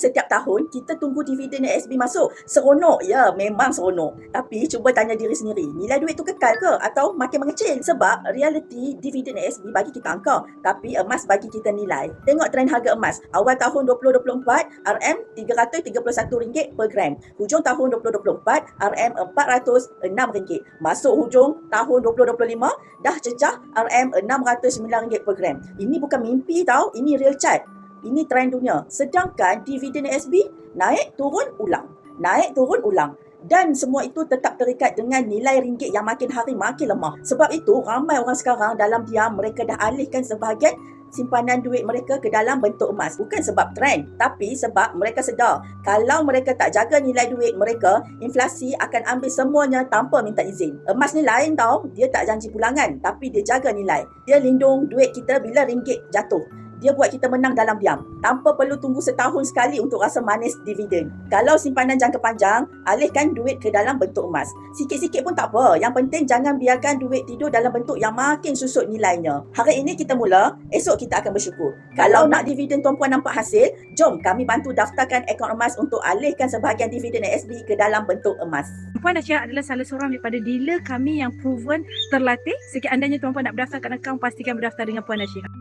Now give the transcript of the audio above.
Setiap tahun kita tunggu dividen ASB masuk. Seronok, ya memang seronok. Tapi cuba tanya diri sendiri, nilai duit tu kekal ke atau makin mengecil? Sebab realiti dividen ASB bagi kita angka, tapi emas bagi kita nilai. Tengok trend harga emas. Awal tahun 2024, RM RM331 per gram. Hujung tahun 2024, RM RM406. Masuk hujung tahun 2025, dah cecah RM RM609 per gram. Ini bukan mimpi tau, ini real chart. Ini trend dunia. Sedangkan dividen ASB naik turun ulang. Naik turun ulang. Dan semua itu tetap terikat dengan nilai ringgit yang makin hari makin lemah. Sebab itu ramai orang sekarang dalam diam mereka dah alihkan sebahagian simpanan duit mereka ke dalam bentuk emas. Bukan sebab trend, tapi sebab mereka sedar kalau mereka tak jaga nilai duit mereka, inflasi akan ambil semuanya tanpa minta izin. Emas ni lain tau, dia tak janji pulangan, tapi dia jaga nilai. Dia lindung duit kita bila ringgit jatuh. Dia buat kita menang dalam diam, tanpa perlu tunggu setahun sekali untuk rasa manis dividen. Kalau simpanan jangka panjang, alihkan duit ke dalam bentuk emas. Sikit-sikit pun tak apa. Yang penting jangan biarkan duit tidur dalam bentuk yang makin susut nilainya. Hari ini kita mula, esok kita akan bersyukur. Kalau nak dividen tuan-puan nampak hasil, jom kami bantu daftarkan akaun emas untuk alihkan sebahagian dividen ASB ke dalam bentuk emas. Puan Nashiah adalah salah seorang daripada dealer kami yang proven terlatih. Sekiranya tuan-puan nak berdaftarkan akaun, pastikan berdaftar dengan Puan Nashiah.